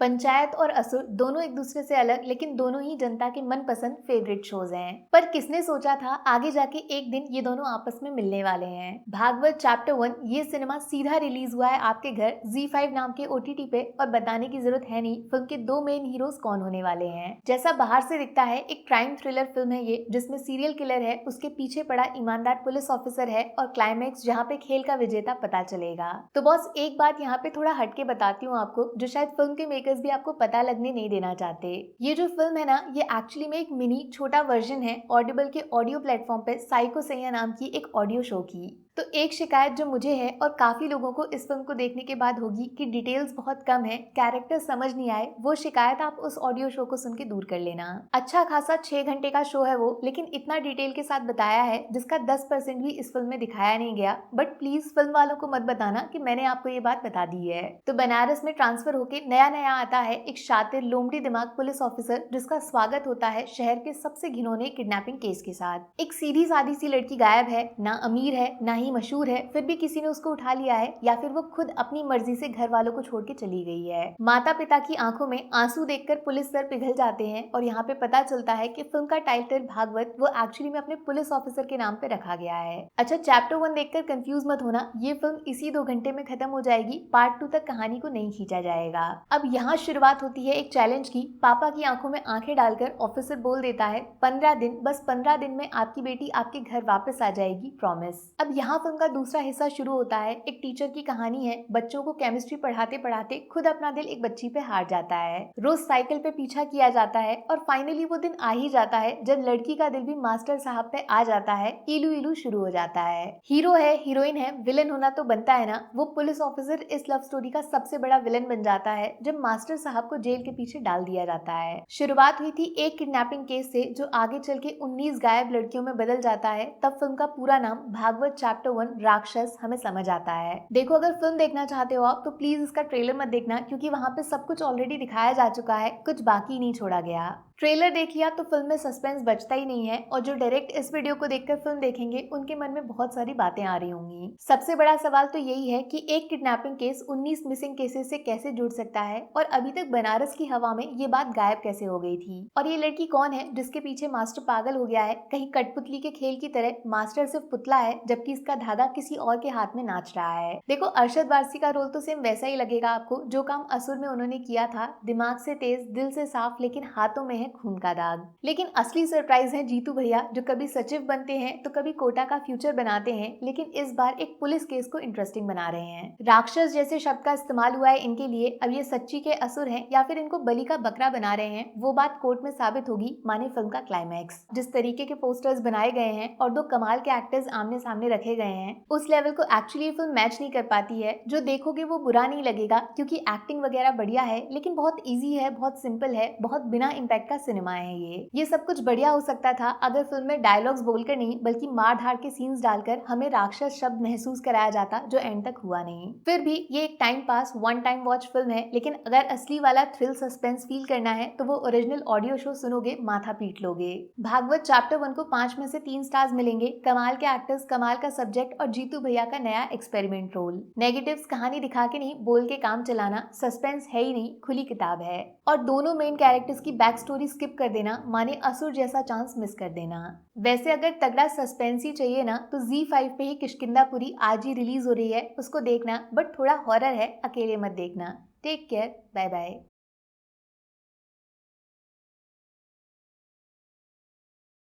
पंचायत और असुर दोनों एक दूसरे से अलग लेकिन दोनों ही जनता के मनपसंद फेवरेट शोज हैं। पर किसने सोचा था आगे जाके एक दिन ये दोनों आपस में मिलने वाले हैं। भागवत चैप्टर 1 ये सिनेमा सीधा रिलीज हुआ है आपके घर ZEE5 नाम के OTT पे और बताने की जरूरत है नहीं फिल्म के दो मेन हीरोज कौन होने वाले हैं। जैसा बाहर से दिखता है एक क्राइम थ्रिलर फिल्म है ये, जिसमें सीरियल किलर है, उसके पीछे पड़ा ईमानदार पुलिस ऑफिसर है और क्लाइमैक्स जहाँ पे खेल का विजेता पता चलेगा। तो बॉस एक बात यहाँ पे थोड़ा हटके बताती हूँ आपको, जो शायद फिल्म के मेकर्स भी आपको पता लगने नहीं देना चाहते। ये जो फिल्म है ना, ये एक्चुअली में एक मिनी छोटा वर्जन है ऑडिबल के ऑडियो प्लेटफॉर्म पे साइको सैया नाम की एक ऑडियो शो की। तो एक शिकायत जो मुझे है और काफी लोगों को इस फिल्म को देखने के बाद होगी कि डिटेल्स बहुत कम है, कैरेक्टर समझ नहीं आए, वो शिकायत आप उस ऑडियो शो को सुन के दूर कर लेना। अच्छा खासा 6 घंटे का शो है वो, लेकिन इतना डिटेल के साथ बताया है जिसका 10% भी इस फिल्म में दिखाया नहीं गया। बट प्लीज फिल्म वालों को मत बताना कि मैंने आपको ये बात बता दी है। तो बनारस में ट्रांसफर होके नया नया आता है एक शातिर लोमड़ी दिमाग पुलिस ऑफिसर, जिसका स्वागत होता है शहर के सबसे घिनौने किडनैपिंग केस के साथ। एक सीधी सादी सी लड़की गायब है, ना अमीर है ना ही मशहूर है, फिर भी किसी ने उसको उठा लिया है या फिर वो खुद अपनी मर्जी से घर वालों को छोड़ के चली गई है। माता पिता की आंखों में आंसू देखकर पुलिस सर पिघल जाते हैं और यहाँ पे पता चलता है कि फिल्म का टाइटल भागवत वो एक्चुअली में अपने पुलिस ऑफिसर के नाम पे रखा गया है। अच्छा, चैप्टर 1 देखकर कंफ्यूज मत होना, ये फिल्म इसी 2 घंटे में खत्म हो जाएगी, पार्ट 2 तक कहानी को नहीं खींचा जाएगा। अब यहाँ शुरुआत होती है एक चैलेंज की। पापा की आंखों में आंखें डालकर ऑफिसर बोल देता है 15 दिन, बस 15 दिन में आपकी बेटी आपके घर वापस आ जाएगी, प्रॉमिस। अब यहाँ फिल्म का दूसरा हिस्सा शुरू होता है। एक टीचर की कहानी है, बच्चों को केमिस्ट्री पढ़ाते पढ़ाते खुद अपना दिल एक बच्ची पे हार जाता है। रोज साइकिल पे पीछा किया जाता है और फाइनली वो दिन आ ही जाता है जब लड़की का दिल भी मास्टर साहब पे आ जाता है। इलू इलू शुरू हो जाता है। हीरो है, हीरोइन है, विलन होना तो बनता है ना। वो पुलिस ऑफिसर इस लव स्टोरी का सबसे बड़ा विलन बन जाता है जब मास्टर साहब को जेल के पीछे डाल दिया जाता है। शुरुआत हुई थी एक किडनैपिंग केस से जो आगे चल के 19 गायब लड़कियों में बदल जाता है। तब फिल्म का पूरा नाम भागवत चैप्टर 1 राक्षस हमें समझ आता है। देखो, अगर फिल्म देखना चाहते हो आप तो प्लीज इसका ट्रेलर मत देखना, क्योंकि वहाँ पे सब कुछ ऑलरेडी दिखाया जा चुका है, कुछ बाकी नहीं छोड़ा गया। ट्रेलर देख लिया तो फिल्म में सस्पेंस बचता ही नहीं है और जो डायरेक्ट इस वीडियो को देखकर फिल्म देखेंगे उनके मन में बहुत सारी बातें आ रही होंगी। सबसे बड़ा सवाल तो यही है कि एक किडनैपिंग केस 19 मिसिंग केसेस से कैसे जुड़ सकता है और अभी तक बनारस की हवा में ये बात गायब कैसे हो गई थी। और ये लड़की कौन है जिसके पीछे मास्टर पागल हो गया है। कहीं कठपुतली के खेल की तरह मास्टर सिर्फ पुतला है जबकि इसका धागा किसी और के हाथ में नाच रहा है। देखो, अरशद वारसी का रोल तो सेम वैसा ही लगेगा आपको जो काम असुर में उन्होंने किया था। दिमाग से तेज, दिल से साफ, लेकिन हाथों में है खून का दाग। लेकिन असली सरप्राइज है जीतू भैया, जो कभी सचिव बनते हैं तो कभी कोटा का फ्यूचर बनाते हैं, लेकिन इस बार एक पुलिस केस को इंटरेस्टिंग बना रहे हैं। राक्षस जैसे शब्द का इस्तेमाल हुआ है इनके लिए। अब ये सच्ची के असुर हैं या फिर इनको बलि का बकरा बना रहे हैं, वो बात कोर्ट में साबित होगी, माने फिल्म का क्लाइमैक्स। जिस तरीके के पोस्टर्स बनाए गए हैं और 2 कमाल के एक्टर्स आमने सामने रखे गए हैं, उस लेवल को एक्चुअली फिल्म मैच नहीं कर पाती है। जो देखोगे वो बुरा नहीं लगेगा, क्योंकि एक्टिंग वगैरह बढ़िया है, लेकिन बहुत ईजी है, बहुत सिंपल है, बहुत बिना इम्पैक्ट का सिनेमा है ये सब कुछ बढ़िया हो सकता था अगर फिल्म में डायलॉग्स बोलकर नहीं बल्कि मार धाड़ के सीन्स डालकर हमें राक्षस शब्द महसूस कराया जाता, जो एंड तक हुआ नहीं। फिर भी ये एक time pass, one time watch film है, लेकिन अगर असली वाला थ्रिल सस्पेंस फील करना है तो वो ओरिजिनल ऑडियो शो सुनोगे, माथा पीट लोगे। भागवत चैप्टर 1 को 5 में से 3 स्टार्स मिलेंगे। कमाल के एक्टर्स, कमाल का सब्जेक्ट और जीतू भैया का नया एक्सपेरिमेंट रोल। नेगेटिव्स कहानी दिखा के नहीं, बोल के काम चलाना, सस्पेंस है ही नहीं, खुली किताब है। और दोनों मेन कैरेक्टर्स की बैक स्टोरी स्किप कर देना, माने असुर जैसा चांस मिस कर देना। वैसे अगर तगड़ा सस्पेंस ही चाहिए ना तो ZEE5 पे ही किष्किंधापुरी आज ही रिलीज हो रही है, उसको देखना, बट थोड़ा हॉरर है, अकेले मत देखना। Take care, bye bye.